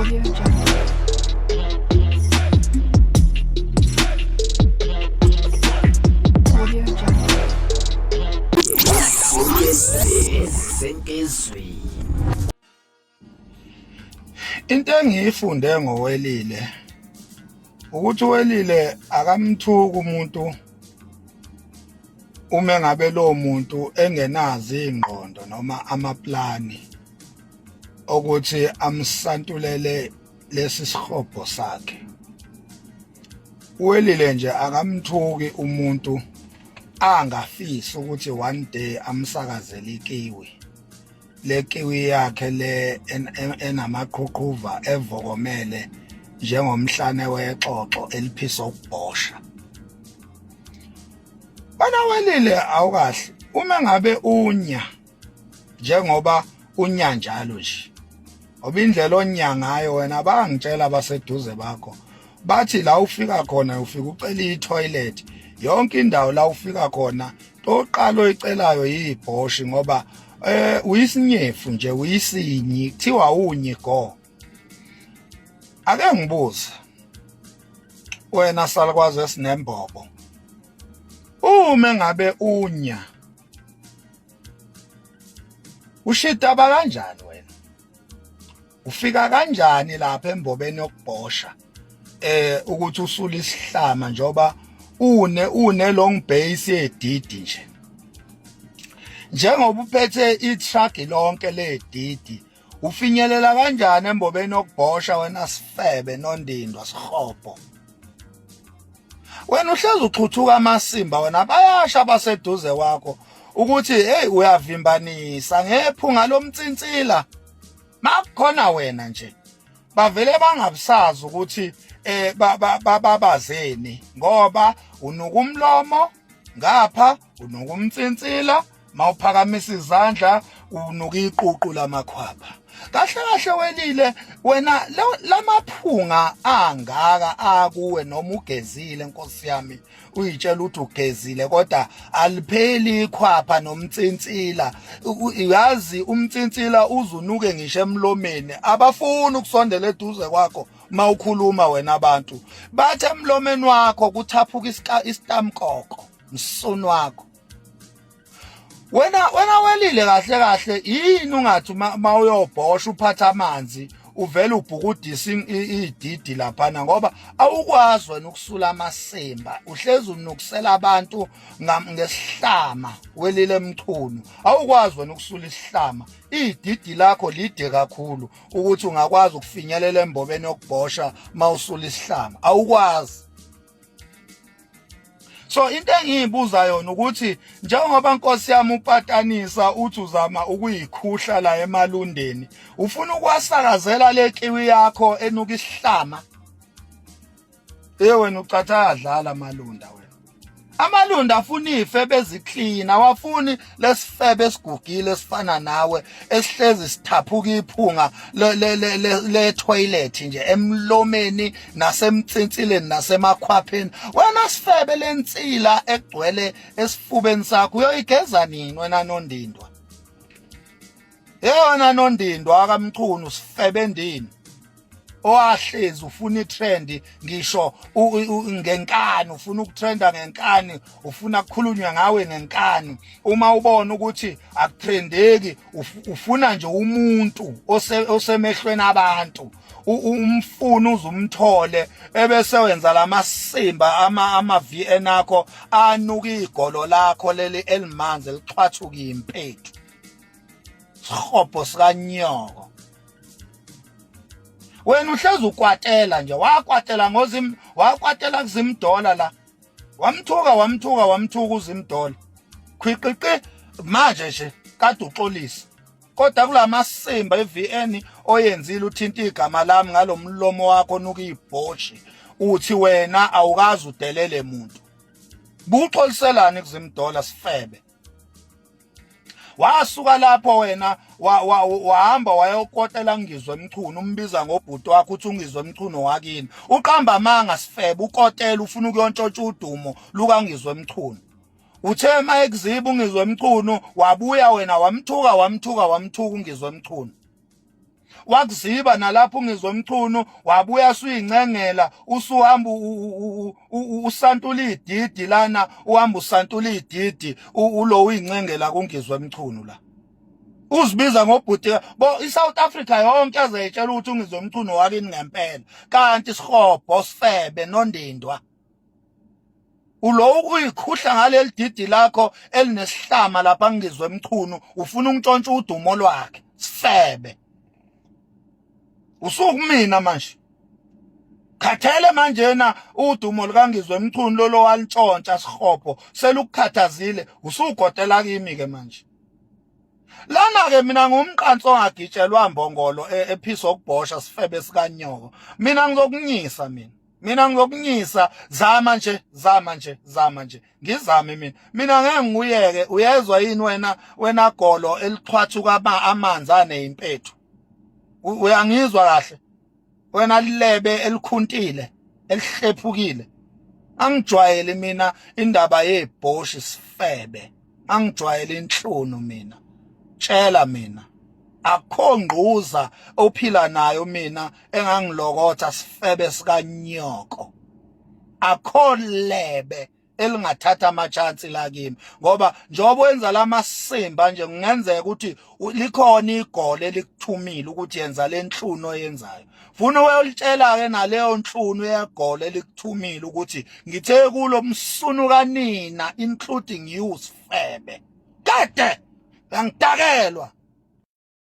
Audio Jungle. Audio Jungle. Into engiyifunde ngoWelile ukuthi uWelile akamthuki umuntu uma ngabe lo muntu engenazi ingqondo noma amaplani ukuthi amsantulele lesi sihobho sakhe. uWelile nje akamthuki umuntu angafisi ukuthi one day amsakazele ikiwi, le kiwi yakhe le enamaqhuqhuva evokomele njengomhlane wexoxo eliphisa ukubhosha. Bana Welile awukahle uma ngabe unya njengoba unya njalo nje, ngoba indlela onya ngayo wena bangitshela abaseduze bakho bathi la ufika khona ufika ucela itoilet, yonke indawo la ufika khona toqala oyicelayo yibhoshi ngoba uyisinyefu nje, uyisinyi, kuthiwa unyi go. Ake ngibuze wena salukwazi esinembobo, uma ngabe unya ushitaba kanjani wena? Ufika kanjani lapha embobeni yokubhosha ukuthi usule isihlama njoba une long base yedidi nje, njengoba uphethe itruck lonke ledidi, ufinyelela kanjani embobeni yokubhosha wena sifebe nondindwa sihobho? Wena uhlezi uxhuthuka amasimba, wena bayasha abaseduze kwakho ukuthi hey uyavimbanisa ngephunga lomtsintsila. Makukhona wena nje bavele bangabusazi ukuthi babazeni ngoba unuka umlomo ngapha, unuka umtsintsila, mawuphakamisa izandla unuka iququ lamakhwapha. Kahle kahle Welile, wena lamaphunga angaka akuwe noma ugezile Nkosi yami, uyitshela ukuthi ugezile kodwa alipheli ikhwapha nomtsintsila. Uyazi umtsintsila uzunuke ngisho emlomeni, abafuni ukusondela eduze kwakho mawukhuluma wena. Abantu bathi emlomeni wakho kuthaphuka isitamkoko, msunu wakho. Wena Welile kahle kahle yini ungathi mawuyobhosha uphatha amanzi uvela ubhukudisa ididi laphana, ngoba awukwazi wena ukusula amasimba, uhlezi unukusela abantu ngesihlama. Welile emchunu awukwazi wena ukusula isihlama, ididi lakho lide kakhulu ukuthi ungakwazi ukufinyelela embobeni yokubhosha mawusula isihlama, awukwazi. So into engiyibuza yona ukuthi njengoba Nkosi yami upatanisa uthi uzama ukuyikhuhla la emalundeni, ufuna ukwasakazela le kiwi yakho enuka isihlama? Wena ucathadlala amalunda wena. Amalunda afuna ife beziklina, awafuni lesifebe esigugile esifana nawe esihlezi sithaphuka iphunga le toilet nje emlomeni nasemtsintsileni nasemakhwapheni. Wena sifebe lensila egcwele esifubeni sakho uyoyigeza nini wena nondindwa? Wena nondindwa akamchunu sifebe ndini owahlezi ufuna itrend, ngisho ngenkani ufuna ukutrenda ngenkani, ufuna kukhulunywa ngawe ngenkani. Uma ubona ukuthi akutrendeki ufuna nje umuntu osemehlweni abantu, umfuna uzumthole ebese wenza lamasimba ama-VN akho anuka igolo lakho leli elimanzi elixhwathuka impethu, sihobho sikanyoko. Wena uhlezi ukwatela nje, wakwatela wakwatela kuZimdola la, wamthuka uZimdola khwiqiqi manje nje kade uxolisa, kodwa kulamasimba eVN oyenzile uthinta igama lami ngalomlomo wakho onuka ibhoshi, uthi wena awukazi udelele muntu. Buxoliselani kuZimdola sifebe? Wasuka lapho wena wahamba wayokotela Ngizwe Mchunu, umbiza ngobhuti wakho uthi uNgizwe Mchunu wakini. Uqamba amanga sifebe, ukotela ufuna ukuyontshontsha udumo luka Ngizwe Mchunu. Uthe mayekuziba uNgizwe Mchunu wabuya wena wamthuka uNgizwe Mchunu. wakuziba nalapho ungizwe umchunu wabuya suyincengela usuhamba usantula ididi lana uhamba usantula ididi ulo uyincengela kungizwe umchunu la uzibiza ngobhuti bo iSouth Africa yonke azayitshela ukuthi ungizwe umchunu wakini ngempela kanti sihobo sifebe nondindwa ulo ukuyikhuhla ngaleli didi lakho elinesihlama lapha ngizwe umchunu ufuna ungitshontsha udumo lwakhe sifebe usukumina manje khathele manje na udumo likangizwe umchunu lo walitshontsha sihobo selukukhathazile usugodela kimi ke manje lana ke mina ngumqanso ongagitshelwa mbongolo ephisa ukubhosha sifebe sikanyoko mina ngizokunyisa mina ngizokunyisa zama nje ngizame mina ngeke ngiyeke uyezwa yini wena golo elixhwathuka amanzi aneimpethu uyangizwa kahle wena lilebe elikhuntile elihlephukile angijwayele mina indaba yebhoshi sifebe angijwayele inhlunu mina tshela mina akho ngquza ophila nayo mina engangilokotha sifebe sikanyoko akho lebe elingathatha amachansi la kimi ngoba njengoba wenza lamasimba nje kungenzeka ukuthi likhona igole elikuthumile ukuthi yenza lenhluno oyenzayo funa uyolitshela ke naleyo nhluno yegole elikuthumile ukuthi ngithe kulo msunu kanina including you sifebe kade yangidakelwa